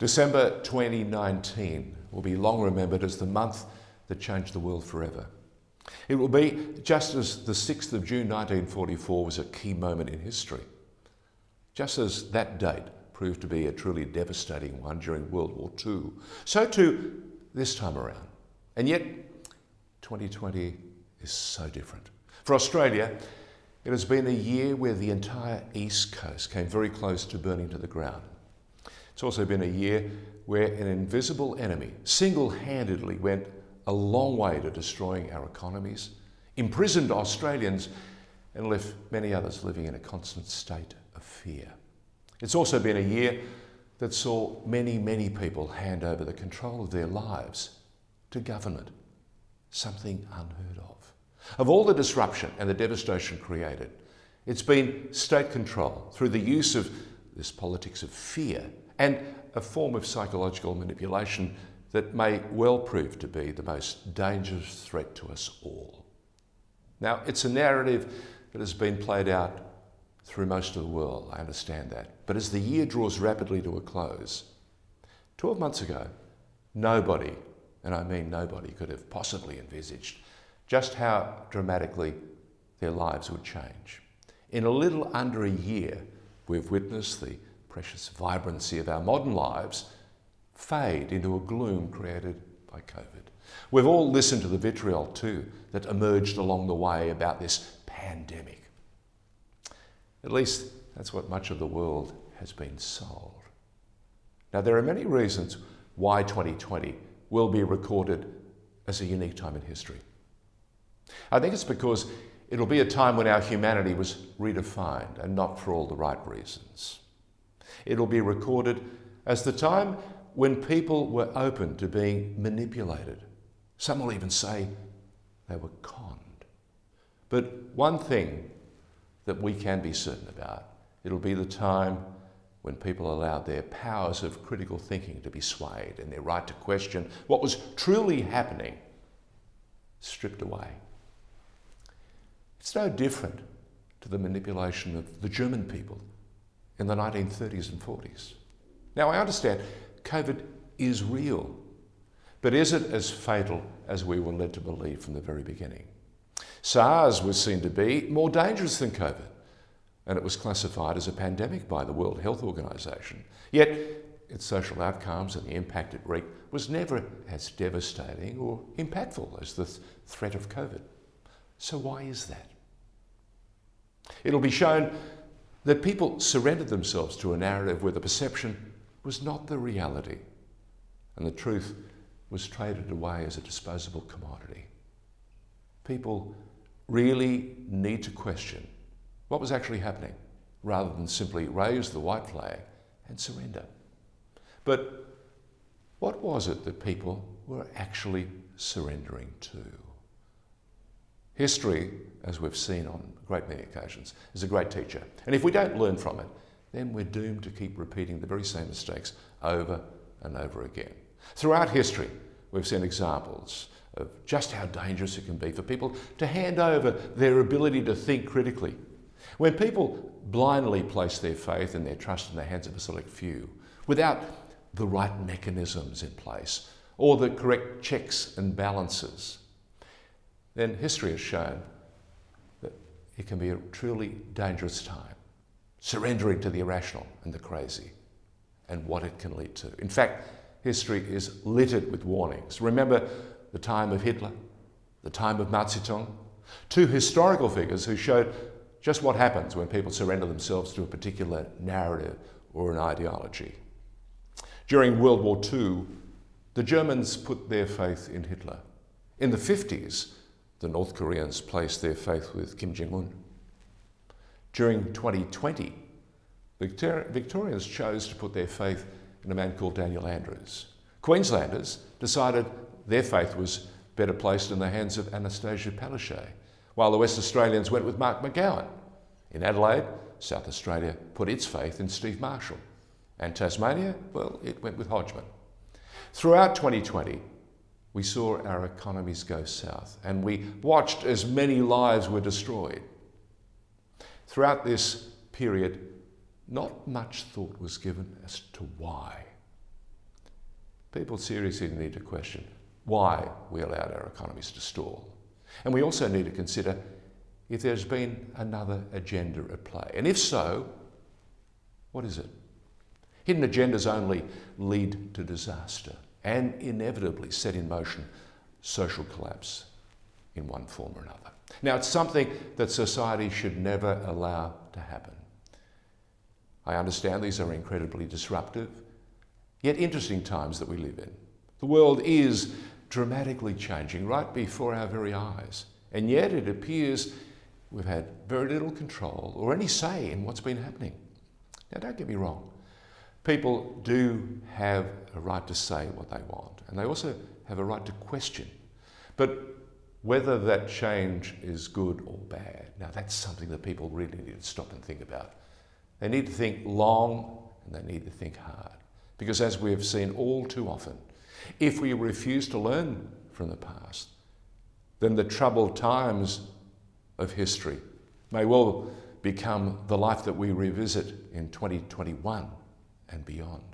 December 2019 will be long remembered as the month that changed the world forever. It will be just as the 6th of June 1944 was a key moment in history. Just as that date proved to be a truly devastating one during World War II, so too this time around. And yet, 2020 is so different. For Australia, it has been a year where the entire East Coast came very close to burning to the ground. It's also been a year where an invisible enemy single-handedly went a long way to destroying our economies, imprisoned Australians, and left many others living in a constant state of fear. It's also been a year that saw many people hand over the control of their lives to government, something unheard of. Of all the disruption and the devastation created, it's been state control through the use of this politics of fear and a form of psychological manipulation that may well prove to be the most dangerous threat to us all. Now, it's a narrative that has been played out through most of the world, I understand that. But as the year draws rapidly to a close, 12 months ago, nobody, and I mean nobody, could have possibly envisaged just how dramatically their lives would change. In a little under a year, we've witnessed the precious vibrancy of our modern lives fade into a gloom created by COVID. We've all listened to the vitriol too that emerged along the way about this pandemic. At least that's what much of the world has been sold. Now, there are many reasons why 2020 will be recorded as a unique time in history. I think it's because it'll be a time when our humanity was redefined, and not for all the right reasons. It'll be recorded as the time when people were open to being manipulated. Some will even say they were conned. But one thing that we can be certain about, it'll be the time when people allowed their powers of critical thinking to be swayed and their right to question what was truly happening stripped away. It's no different to the manipulation of the German people in the 1930s and 40s. Now, I understand COVID is real, but is it as fatal as we were led to believe from the very beginning? SARS was seen to be more dangerous than COVID, and it was classified as a pandemic by the World Health Organization. Yet, its social outcomes and the impact it wreaked was never as devastating or impactful as the threat of COVID. So why is that? It'll be shown that people surrendered themselves to a narrative where the perception was not the reality, and the truth was traded away as a disposable commodity. People really need to question what was actually happening, rather than simply raise the white flag and surrender. But what was it that people were actually surrendering to? History, as we've seen on a great many occasions, is a great teacher. And if we don't learn from it, then we're doomed to keep repeating the very same mistakes over and over again. Throughout history, we've seen examples of just how dangerous it can be for people to hand over their ability to think critically. When people blindly place their faith and their trust in the hands of a select few, without the right mechanisms in place or the correct checks and balances, then history has shown that it can be a truly dangerous time, surrendering to the irrational and the crazy, and what it can lead to. In fact, history is littered with warnings. Remember the time of Hitler, the time of Mao Zedong, two historical figures who showed just what happens when people surrender themselves to a particular narrative or an ideology. During World War II, the Germans put their faith in Hitler. In the 50s, the North Koreans placed their faith with Kim Jong-un. During 2020, Victorians chose to put their faith in a man called Daniel Andrews. Queenslanders decided their faith was better placed in the hands of Anastasia Palaszczuk, while the West Australians went with Mark McGowan. In Adelaide, South Australia put its faith in Steve Marshall. And Tasmania, well, it went with Hodgman. Throughout 2020, we saw our economies go south, and we watched as many lives were destroyed. Throughout this period, not much thought was given as to why. people seriously need to question why we allowed our economies to stall. And we also need to consider if there's been another agenda at play. And if so, what is it? Hidden agendas only lead to disaster and inevitably set in motion social collapse in one form or another. Now, it's something that society should never allow to happen. I understand these are incredibly disruptive, yet interesting times that we live in. The world is dramatically changing right before our very eyes, and yet it appears we've had very little control or any say in what's been happening. Now, don't get me wrong. People do have a right to say what they want, and they also have a right to question. But whether that change is good or bad, now that's something that people really need to stop and think about. They need to think long and they need to think hard. Because as we have seen all too often, if we refuse to learn from the past, then the troubled times of history may well become the life that we revisit in 2021 and beyond.